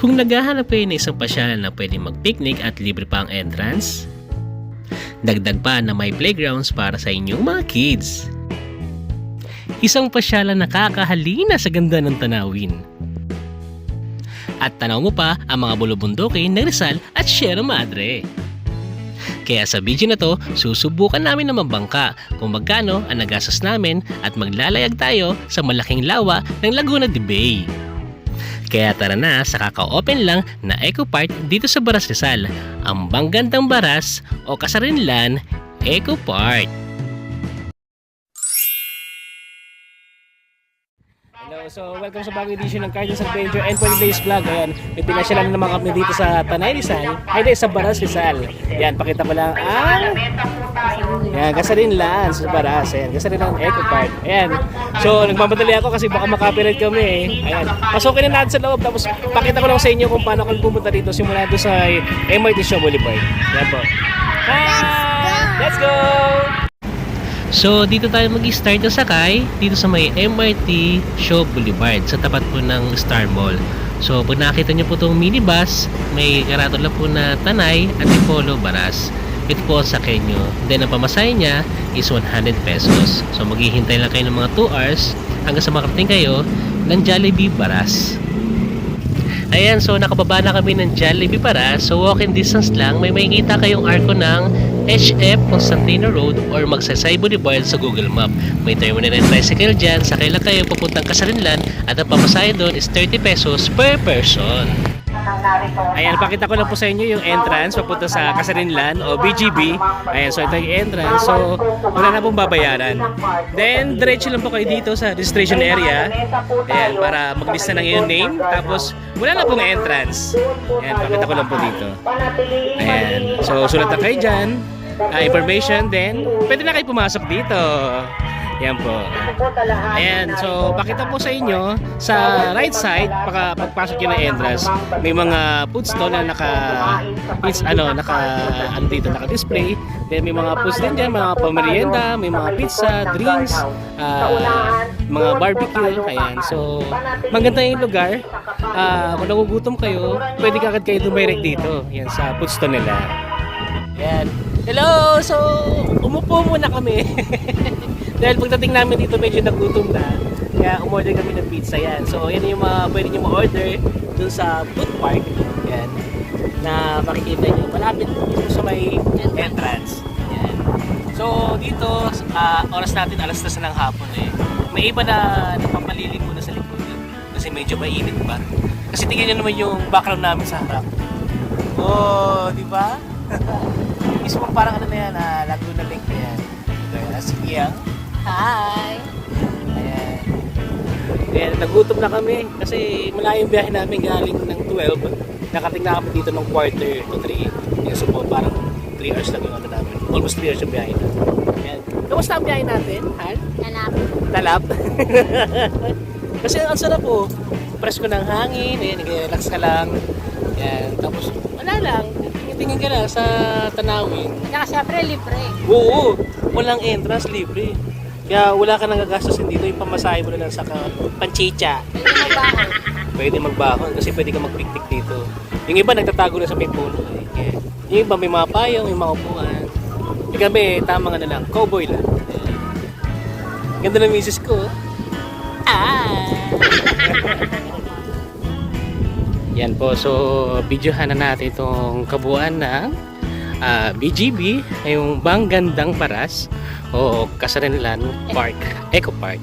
Kung naghahanap kayo ng isang pasyalan na pwede mag-picnic at libre pa ang entrance, dagdag pa na may playgrounds para sa inyong mga kids. Isang pasyalan na nakakahalina sa ganda ng tanawin. At tanaw mo pa ang mga bulubundukin ng Rizal at Sierra Madre. Kaya sa video na to, susubukan namin na mabangka kung magkano ang nagastos namin at maglalayag tayo sa malaking lawa ng Laguna de Bay. Kaya tara na sa kaka-open lang na Eco Park dito sa Baras Rizal, ang Banggandang Baras o Kasarinlan Eco Park. Hello, so welcome sa bagong edition ng Cardinals Adventure and Days Vlog. Ayan, may pinasyalan naman kami dito sa Tanay Rizal, ay sa Baras Rizal. Ayan, pakita mo lang ang Kasarinlan sa Baras. Ayan, Kasarinlan Eco Park. Ayan, so nagmamadali ako kasi baka makapirate kami eh. Ayan, pasukin na natin sa loob tapos pakita ko lang sa inyo kung paano kami pumunta dito simula doon sa MRT Shaw Boulevard. Ayan po. Hi! Let's go! So dito tayo mag-start na sakay dito sa may MRT Shaw Boulevard sa tapat po ng Star Mall. So pag nakita nyo po itong minibus, may karatula po na Tanay at Antipolo Baras. Ito po ang sakay nyo. Then ang pamasahe niya is 100 pesos. So maghihintay lang kayo ng mga 2 hours hanggang sa makarating kayo ng Jollibee Baras. Ayan, so nakababa na kami ng Jollibee Baras. So walking distance lang, may makikita kayong arko ng HF Constantino Road or Magsaysay Boulevard sa Google Map. May terminal ng tricycle dyan, sakay lang kayo papuntang Kasarinlan at ang pamasahe doon is 30 pesos per person. Ayan, pakita ko lang po sa inyo yung entrance papunta sa Kasarinlan o BGB. Ayan, so ito yung entrance. So wala na pong babayaran. Then diretso lang po kayo dito sa registration area. Ayan, para maglista ng iyong name. Tapos wala na pong entrance. Ayan, pakita ko lang po dito. Ayan, so sulat na kayo dyan. Information, then pwede na kayo pumasok dito. Yan po. Ayan, so pakita po sa inyo sa right side pagpasok nyo ng entrance, may mga food stall na naka-display. Then may mga foods din dyan, mga pamerienda, may mga pizza, drinks, mga barbecue. Ayan, so maganda yung lugar. Kung nagugutom kayo, pwede ka agad kayo dumirect dito. Yan sa food stall nila. Ayan. Hello! So, umupo muna kami. Dahil pagdating namin dito medyo nagutom na, kaya umorder kami ng pizza. Yan. So yan yung mga pwede nyo ma-order dun sa food park. Yan. Na makikita nyo. Malapit dito sa may entrance. Yan. So dito, oras natin alas 3 ng hapon eh. May iba na napapalilim muna sa likod. Kasi medyo mainit pa. Kasi tingnan nyo naman yung background namin sa harap. Oh, di ba? Mismo parang ano na yan, Laguna Lake na yan. Sige yan. Hi! Ayan. Ayan, nagutom na kami kasi malayo yung biyahe namin galing ng 12. Nakating na kami dito ng quarter to 3. So parang 3 hours lang yung ano namin. Almost 3 hours yung biyahe natin. Ayan. Kamusta ang biyahe natin, Han? Talap. Talap? Kasi ang sarap po. Presko ng hangin, nag-relax ka lang. Ayan. Tapos wala lang. Tingin ka na sa tanawin. Saka syempre libre. Oo, walang entrance, libre. Kaya wala ka nang gagastusin dito, yung pamasahe mo na lang sa panchicha. Pwede magbahon. Pwede magbahon kasi pwede ka mag-picnic dito. Yung iba nagtatago na sa may puno. Eh. Yung iba may mga payong, may mga upuan. Yung kami, tamang ano lang, cowboy lang. Ganda ng misis ko. Yan po, so videohan na natin itong kabuuan ng BGB, yung Banggandang Baras o Kasarinlan Park, Eco Park.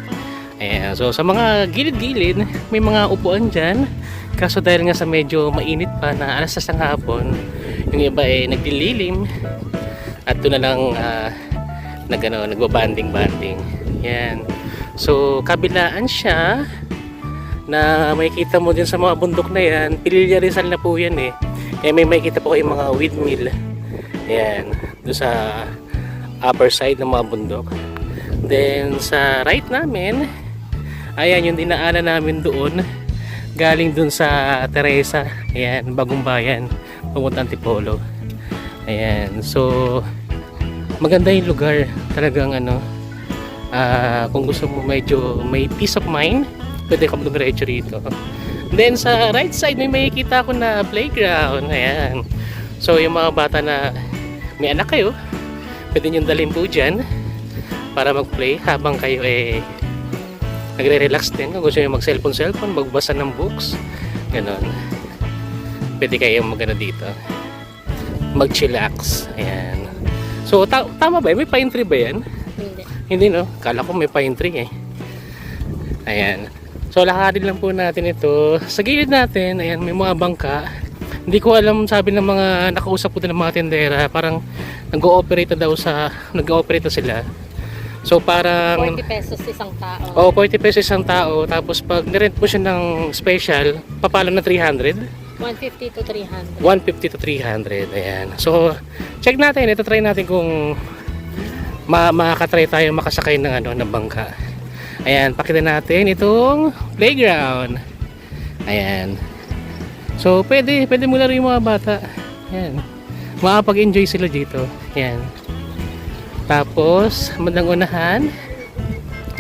Ayan, so sa mga gilid-gilid may mga upuan dyan, kaso dahil nga sa medyo mainit pa na alas 3 ng hapon, yung iba ay nagdililim at doon na lang nagbabanding-banding. Yan, so kabilaan siya na makikita mo din sa mga bundok na yan. Pililya Rizal na po yan eh. Kaya may makikita po kayo mga windmill. Ayan, doon sa upper side ng mga bundok. Then sa right namin, ayan yung dinaanan namin doon, galing doon sa Teresa. Ayan, Bagong Bayan, papuntang Antipolo. Ayan, so maganda yung lugar. Talagang ano, kung gusto mo medyo may peace of mind, pwede ka mag-diretso rito. Then sa right side may makikita ko na playground. Ayan. So yung mga bata na may anak kayo, pwede nyo dalhin po dyan para mag-play habang kayo nagre-relax din. Kung gusto nyo mag-cellphone, magbasa ng books, ganon. Pwede kayo magano dito, mag-chillax. Ayan. So tama ba? May pine tree ba yan? Hindi. Hindi, no? Kala ko may pine tree Ayan. So lakarin lang po natin ito. Sa gilid natin, ayan, may mga bangka. Hindi ko alam, sabi ng mga nakausap ko din ng mga tendera, parang nag-ooperate sila. So parang 40 pesos isang tao. 40 pesos isang tao. Tapos pag nirent mo siya ng special, papalo na 300? 150 to 300. 150 to 300. Ayan. So check natin, ito try natin kung makakatry tayo makasakay ng ng bangka. Ayan, pakita natin itong playground. Ayan. So pwede mo laro yung mga bata. Ayan. Makapag-enjoy sila dito. Ayan. Tapos bandang unahan.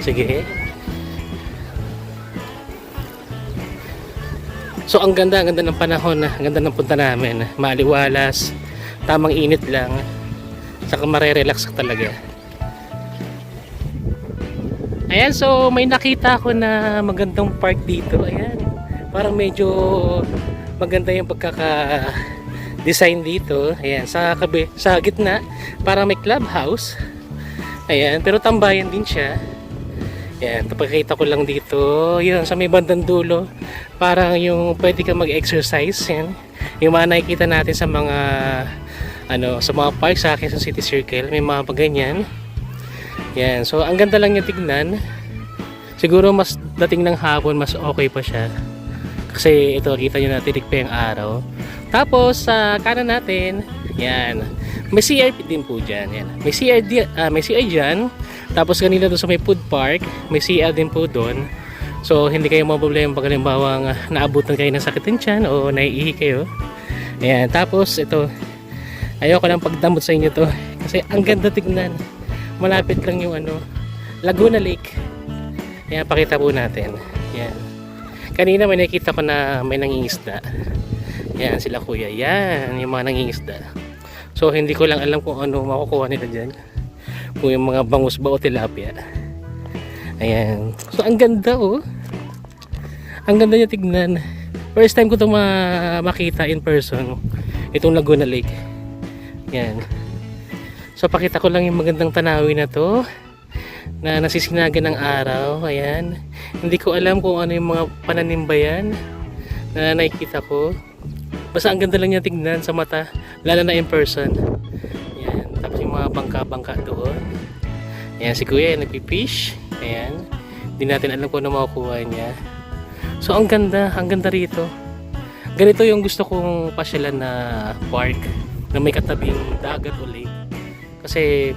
Sige. So ang ganda ng panahon, ang ganda ng punta namin. Maliwalas, tamang init lang. Saka marerelax ka talaga. Ayan, so may nakita ko na magandang park dito. Ayan. Parang medyo maganda yung pagkaka-design dito. Ayan, sa gitna, parang may clubhouse. Ayan, pero tambayan din siya. Ayan, tapakita ko lang dito. Yun, sa may bandang dulo, parang yung pwede ka mag-exercise. Yan. Yung mga nakikita natin sa mga sa mga park sa akin sa City Circle, may mga paganyan. Yan, so ang ganda lang yung tignan. Siguro mas dating ng hapon, mas okay pa siya. Kasi ito, kita nyo na tirik pa yung araw. Tapos sa kanan natin, yan, may CR din po dyan. Yan. May CR dyan. Tapos kanina doon sa may food park, may CR din po doon. So hindi kayo maproblema pag halimbawa naabutan kayo ng sakit ng tiyan o naiihi kayo. Ayan, tapos ito, ayoko lang pagdamot sa inyo to kasi ang ganda tignan. Malapit lang yung Laguna Lake. Ayan, pakita po natin. Ayan. Kanina may nakita ko na may nangingisda. Ayan, sila kuya. Ayan, yung mga nangingisda. So hindi ko lang alam kung ano makukuha nila dyan. Kung yung mga bangus ba o tilapia. Ayan. So ang ganda Ang ganda niya tignan. First time ko ito makita in person. Itong Laguna Lake. Ayan. So pakita ko lang yung magandang tanawin na to na nasisinagan ng araw. Ayan. Hindi ko alam kung ano yung mga pananim ba yan na nakikita ko. Basta ang ganda lang niya tignan sa mata, lalo na in person. Ayan. Tapos yung mga bangka-bangka doon. Ayan, si kuya nagpipish. Ayan. Hindi natin alam kung ano makukuha niya. So ang ganda rito. Ganito yung gusto kong pasyalan na park na may katabing dagat o lake. Kasi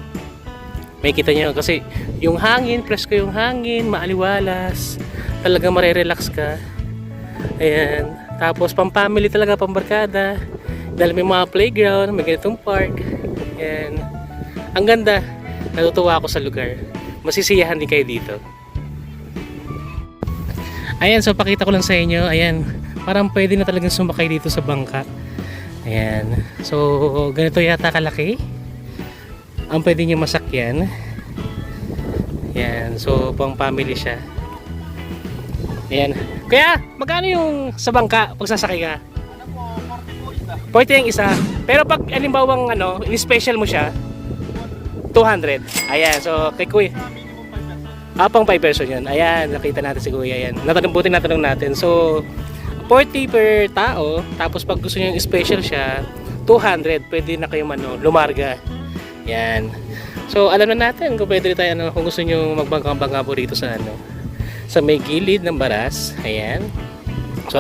may kita nyo, kasi yung hangin, presko yung hangin, maaliwalas, talaga marerelax ka. Ayan. Tapos pang family talaga, pang barkada, dahil may mga playground, may ganitong park. Ayan. Ang ganda. Natutuwa ako sa lugar. Masisiyahan din kayo dito. Ayan, so pakita ko lang sa inyo. Ayan, parang pwede na talagang sumakay dito sa bangka. Ayan. So ganito yata kalaki ang pwede nyo masakyan. Ayan, so pang family siya. Ayan. Kaya magkano yung sa bangka pag sasakay ka? 40 yung isa. Pero pag alimbawang in-special mo siya 200. Ayan, so kay kuya pang 5 person yun. Ayan, nakita natin si kuya. Ayan, natanong natin. So 40 per tao. Tapos pag gusto nyo yung special siya 200, pwede na kayo lumarga. Yan. So alam na natin kung pwede tayo kung gusto niyo magbangka-bangka po rito sa sa may gilid ng Baras. Ayan. So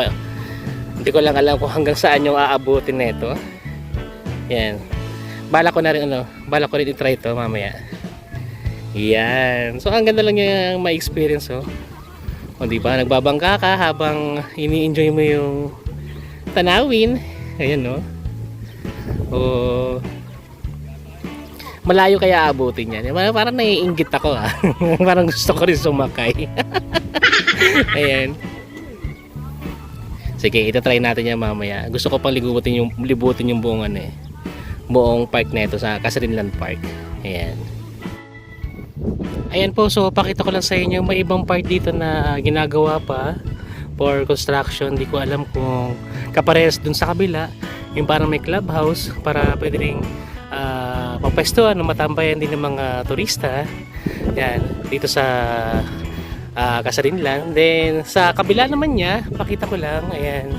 hindi ko lang alam kung hanggang saan yung aabutin nito. Yan. Bala ko rin i-try ito mamaya. Yan. So ang ganda lang yung ma-experience O di ba, nagbabangka ka habang ini-enjoy mo yung tanawin. Ayan malayo kaya abutin yan. Parang naiinggit ako Parang gusto ko rin sumakay. Ayan. Sige, itatry natin yan mamaya. Gusto ko pang libutin yung buong ano eh. Buong park na ito sa Casarinlan Park. Ayan. Ayan po, so pakita ko lang sa inyo, may ibang part dito na ginagawa pa for construction. Hindi ko alam kung kaparehas dun sa kabila, yung parang may clubhouse para pwede rin papwestuhan, matambayan din ng mga turista. Yan, dito sa Casarinlan. Then sa kabila naman niya, pakita ko lang, ayan,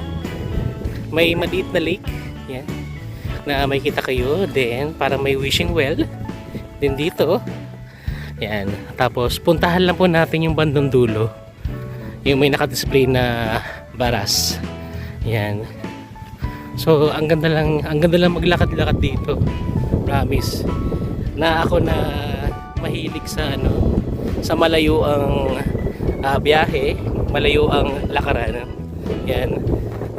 may maliit na lake, yan, na may kita kayo. Then parang may wishing well din dito. Yan. Tapos puntahan lang po natin yung bandang dulo. Yung may naka-display na baras. Yan. So ang ganda lang maglakad-lakad dito. Promise. Na ako na mahilig sa ano, sa malayo ang biyahe, malayo ang lakaran. Yan.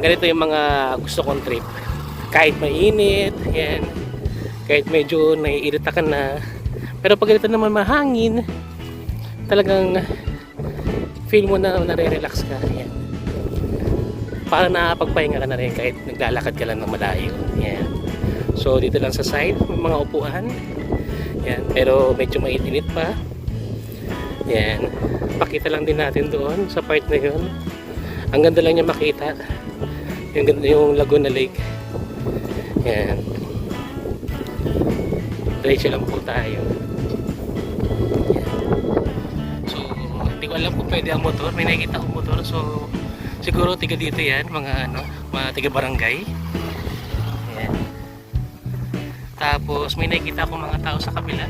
Ganito yung mga gusto kong trip. Kahit mainit, yan. Kahit medyo naiirita ka na, pero pag ganito naman mahangin, talagang feel mo na nare-relax ka. Yan. Para nakapagpahinga ka na rin kahit naglalakad ka lang ng malayo. Yan. So dito lang sa side, may mga upuan. Yan. Pero medyo mainit pa. Yan. Pakita lang din natin doon sa part na yun. Ang ganda lang niya makita. Yung Laguna Lake. Yan. Diretso lang po tayo. Hindi ko alam kung pwede ang motor. May nakikita akong motor. So siguro tiga dito yan, mga tiga barangay. Ayan. Tapos may nakikita akong mga tao sa kabila.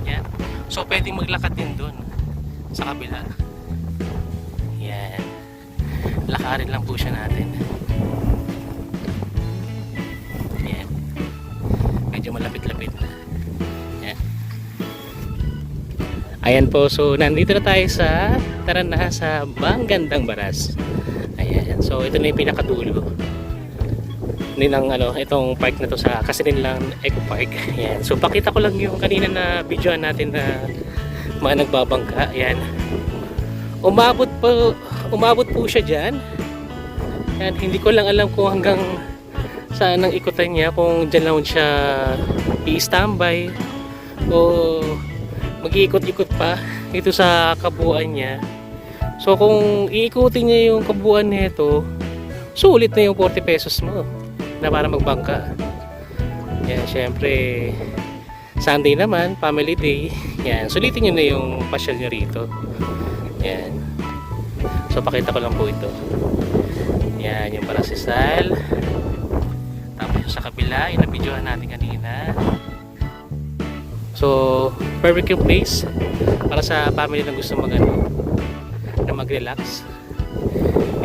Ayan. So pwedeng maglakad din doon sa kabila. Ayan. Lakarin lang po siya natin. Ayan. Medyo malapit-lapit na. Ayan po, so nandito na tayo sa sa Banggandang Baras. Ayan, so ito na yung pinakadulo din ng itong park na to sa Casarinlan Eco Park. Ayan, so pakita ko lang yung kanina na videoan natin na mga nagbabangka. Ayan, umabot po siya dyan. Ayan, hindi ko lang alam kung hanggang saan ang ikutan niya, kung dyan lang siya i-standby o mag-iikot-ikot pa ito sa kabuuan niya. So kung iikutin niya yung kabuuan nito, sulit na yung 40 pesos mo na para magbangka. Yan, syempre Sunday naman, family day. Yan, sulitin niyo na yung pasyal niyo rito. Yan. So pakita ko lang po ito. Yan, yung Parasisal. Tapos yung sa kabila, yung na-videohan natin kanina. So, perfect yung place para sa family na gusto na mag-relax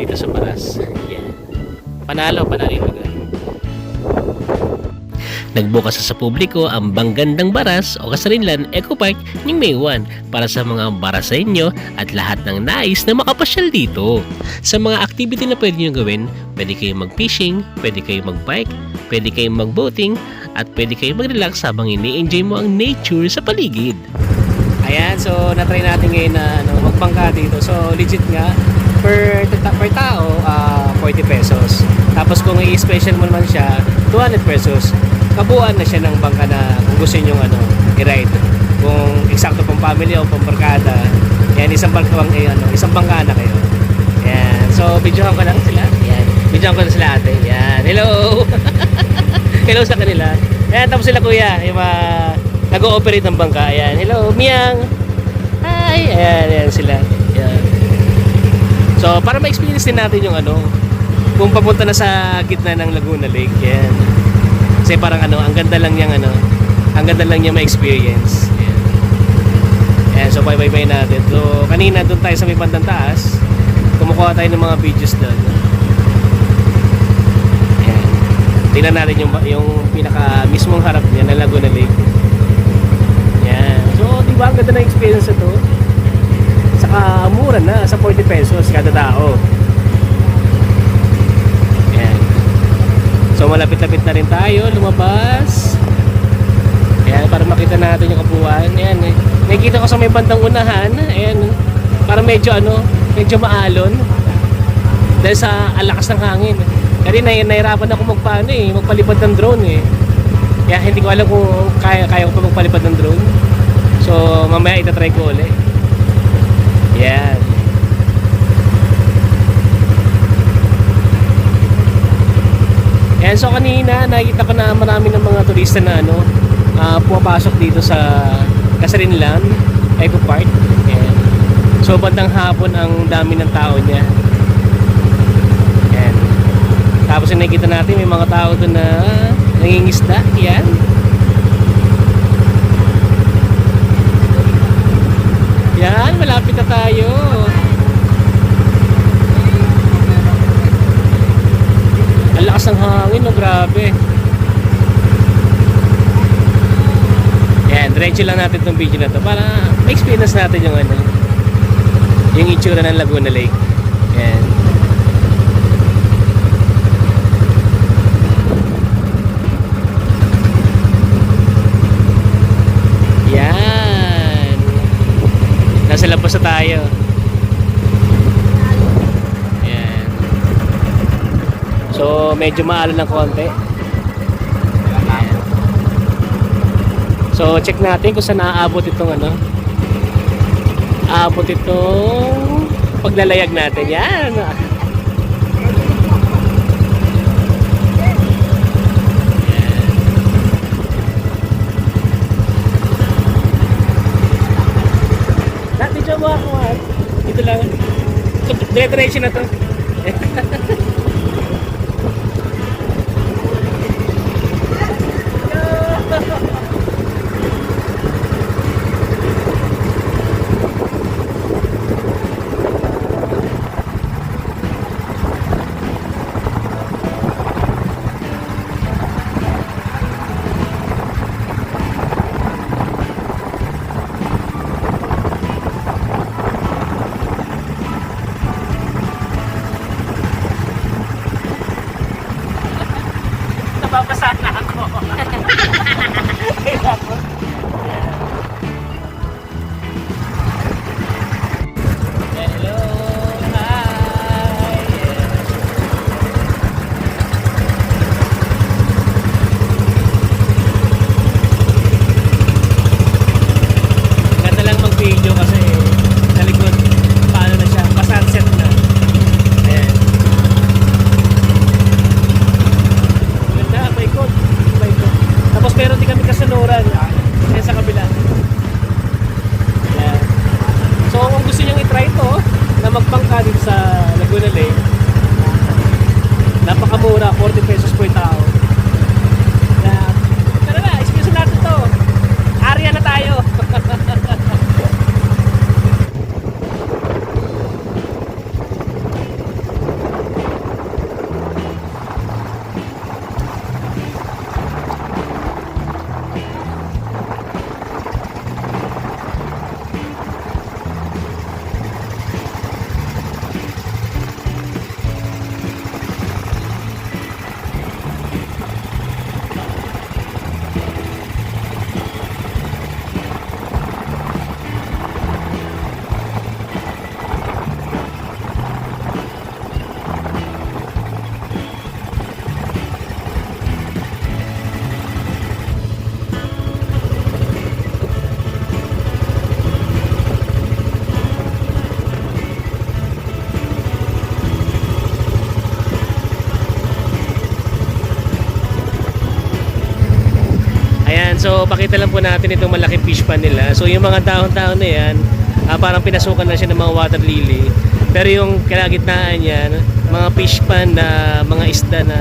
dito sa Baras. Yan. Panalo yung lugar. Nagbukas sa publiko ang Banggandang Baras o Casarinlan Eco Park ng May 1 para sa mga barasenyo at lahat ng nais na makapasyal dito. Sa mga activity na pwede nyo gawin, pwede kayong mag-fishing, pwede kayong mag-bike, pwede kayong mag-boating, at pwede kayong mag-relax habang ini-enjoy mo ang nature sa paligid. Ayan, so na-try natin ngayon na magbangka dito. So legit nga, per tao, 40 pesos. Tapos kung i-special mo naman siya, 200 pesos. Kabuuan na siya ng bangka na kung gusto nyo i-ride. Kung eksakto pang family o pang barkada, yan, isang bangka na kayo. Yan, so videohan ko lang sila. Yan, videohan ko lang sila ate. Yan, hello! Hello sa kanila. Ayan, tapos sila kuya, yung nag-ooperate ng bangka. Ayan, hello, Miyang! Hi! Ayan sila. Ayan. So, para ma-experience din natin yung kung papunta na sa gitna ng Laguna Lake. Ayan. Kasi parang ang ganda lang niyang ang ganda lang niya ma-experience. Ayan. Ayan, so bye-bye natin. So, kanina doon tayo sa may bandang taas. Kumukuha tayo ng mga videos doon. Tingnan natin yung pinaka mismong harap niya na Laguna Lake. Yan. So, di ba ang ganda na experience ito? Saka mura na, sa 40 pesos kada tao. Yan. So, malapit-lapit na rin tayo, lumabas. Ayan, para makita natin yung kabuuan. Ayan, nakikita ko sa may bandang unahan. Ayan, para medyo medyo maalon. Dahil sa ang lakas ng hangin. Kasi nahirapan ako magpalipad ng drone eh. Kaya hindi ko alam kung kaya ko pa magpalipad ng drone. So mamaya itatry ko ulit. Yan. Yan, so kanina nakikita ko na marami ng mga turista na pumapasok dito sa Casarinlan Eco Park. Yan. So bandang hapon ang dami ng tao niya. Yan. Tapos nakikita natin may mga tao doon na nangingisda. Yan. Yan, malapit na tayo. Ang lakas ng hangin, no? Grabe. Yan, diretso lang natin itong video na to para ma-experience natin yung itsura ng Laguna Lake. Yan. Yan. Nasa labas na tayo. Yan. So, medyo maalon ng konti. Yan. So, check natin kung saan naaabot itong aabot itong paglalayag natin. Yan. Dito mo ako dito lang. So, diretso na to. Nababasa na ako. Hello, hi. Ganda lang mag-video kasi sa likod paano na siya, pa-sunset na. Ayan. Paikot. Tapos meron din kami kasanuran yan sa kabila. Yan. So kung gusto nyo i-try ito na magpangka dito sa Laguna Lake, napakamura, 40 pesos per tao. Tara na, experience natin to. Area na tayo. So pakita lang po natin itong malaking fish pan nila. So yung mga dahon-dahon na yan, parang pinasukan na siya ng mga water lily. Pero yung kalagitnaan yan, mga fish pan na mga isda na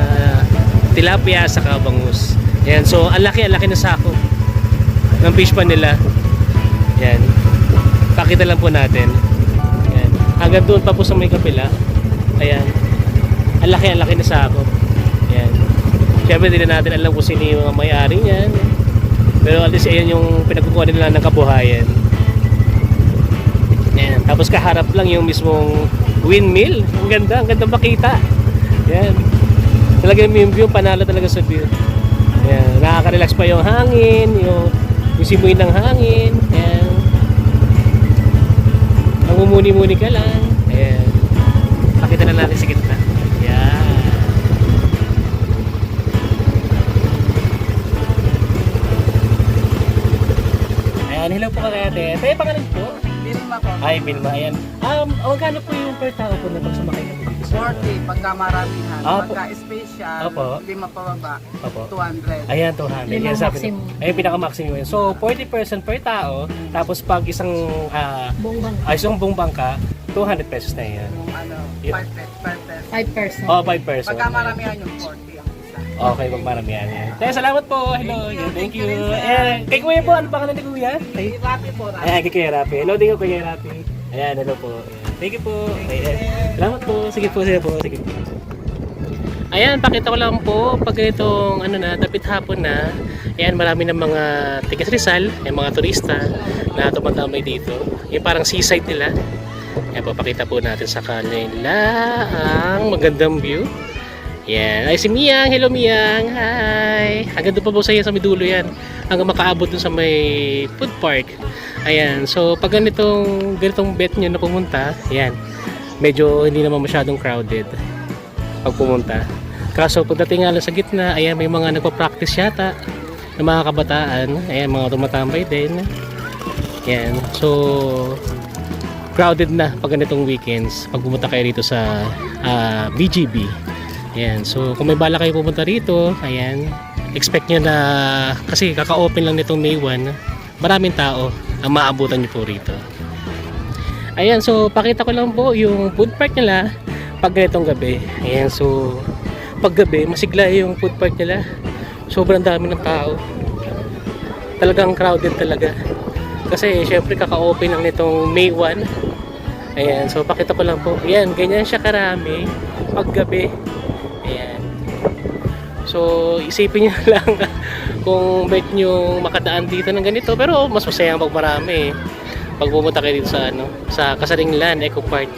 tilapia sa bangus. Yan. So ang laki na sako ng fish pan nila. Yan. Pakita lang po natin. Yan. Hanggang doon pa po sa may kapila. Ayan. Ang laki na sako. Yan. Siyempre hindi na natin alam kung sino yung may-ari niyan. Pero at least ayan yung pinagkukuha nila ng kabuhayan. Ayan. Tapos kaharap lang yung mismong windmill. Ang ganda makita. Ayan. Talaga yung view, panalo talaga sa view. Ayan. Nakaka-relax pa yung hangin, yung simoy ng hangin. Ayan. Ang umuni-muni ka lang. Ayan. dito na natin sa gitna. Yan. Ayan, hello po kay ate. Tayo pangalan po? Bilma po. Ay, Bilma. Ayan. Magkano po yung per tao po na pag sumakay kami dito? 40 pagka maramihan. Opo. Pagka special, Opo. hindi mapababa, Opo. 200. Ayan, 200. Yun Yan ang sabi maximum. niya. Ayun, pinaka-maximum yun. So, 40% per tao. Tapos pag isang Buong bang isang buong bangka, 200 pesos na yan. Yung ano, Yeah. 5 pesos. 5%. Oh, 5 person. Pagka maramihan yung 40 ang isa. Okay, pag maramihan yan. Kaya salamat po. Hello. Thank you. Kay Kuya po, ano pangalan ni Kuya? Ay, Rapi po, Rapi. Ayan, kay Kuya Rapi. Hello din ko Kuya Rapi. Ayan, hello po. Ayan. Thank you po. Ayan. Salamat po. Sige po, sige po. Sige po. Ayan, pakita ko lang po pag itong ano na, dapit hapon na. Ayan, marami ng mga tigas Rizal, yung mga turista na tumatambay dito. Yung parang seaside nila. Ayan po, pakita po natin sa kanila ang magandang view. Ayan, ay si Miyang. Hello Miyang. Hi. Hanggang doon pa po sa may dulo yan. Hanggang makaabot dun sa may food park. Ayan, so pag ganitong bet nyo na pumunta, ayan, medyo hindi naman masyadong crowded pag pumunta. Kaso pagdating nga lang sa gitna, ayan, may mga nagpa-practice yata ng mga kabataan. Ayan, mga tumatambay din. Ayan, so crowded na pag ganitong weekends pag pumunta kayo rito sa BGB. Ayan, so kung may bala kayo pumunta rito, ayan, expect nyo na, kasi kaka-open lang nitong May 1, maraming tao ang maabutan nyo po rito. Ayan, so pakita ko lang po yung food park nila pag ganitong gabi. Ayan, so pag gabi, masigla yung food park nila. Sobrang dami ng tao. Talagang crowded talaga. Kasi syempre kaka-open lang nitong May 1. Ayan, so pakita ko lang po. Ayan, ganyan siya karami pag gabi. Ayan. So isipin nyo lang kung bet nyo makadaan dito ng ganito. Pero mas masayang pag marami. Pag pumunta kayo dito sa, sa Kasarinlan Eco Park.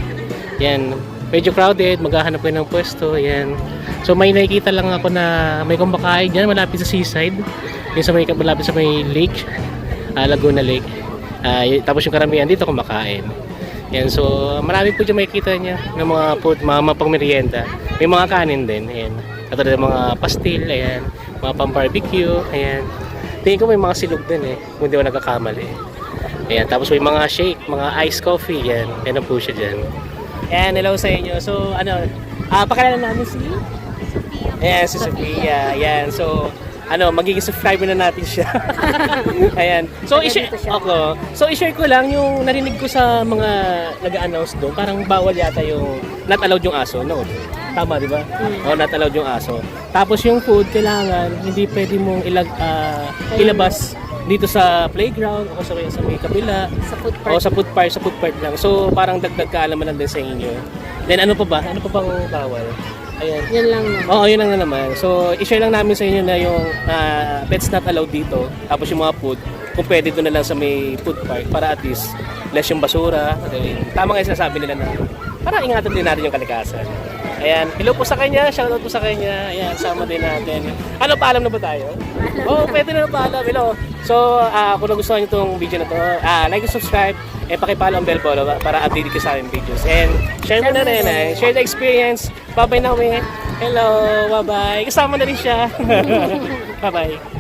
Ayan, medyo crowded, maghahanap kayo ng pwesto. Ayan. So may nakikita lang ako na may kumakain dyan malapit sa seaside. Yung sa may, malapit sa may lake, Laguna Lake. Tapos yung karamihan dito kumakain. Ayan, so marami po dyan makikita niya ng mga food, mga pang merienda. May mga kanin din. Ayan. Katulad ng mga pastil, ayan, mga pang-barbecue, ayan. Tingin ko may mga silog din kung di ako nagkakamali. Ayan, tapos may mga shake, mga iced coffee, yan. Yan po siya dyan. Ayan, hello sa inyo. So, pakilala namin si Sophia. Ayan, si Sophia. Ayan, so, magiging subscriber na natin siya. Ayan. So, i-share ako. So, i-share ko lang yung narinig ko sa mga nag-a-announce doon. Parang bawal yata yung not allowed yung aso, no? Tama, di ba? Oo, not allowed yung aso. Tapos yung food, kailangan, hindi pwede mong ilabas dito sa playground o sa may kabila. Sa food park. O sa food park lang. So, parang dagdag kaalaman lang din sa inyo. Then, ano pa ba? Ano pa bang bawal? Ayan. Yan lang naman. Oo, yun lang na naman. So, i-share lang namin sa inyo na yung pets not allowed dito. Tapos yung mga food, kung pwede doon na lang sa may food park para at least less yung basura. Tama nga yung sinasabi nila na para ingatan din natin yung kalikasan. Ayan, hello po sa kanya, shoutout po sa kanya. Ayan, sama din natin. Ano, paalam na ba tayo? Oo, pwede na paalam. Hello. So, kung nagustuhan nyo itong video na to, like and subscribe, pakipalo ang bell po para update ka sa aming videos. And share mo na rin, share the experience. Bye-bye na kami. Hello, bye-bye. Kasama na rin siya. Bye-bye.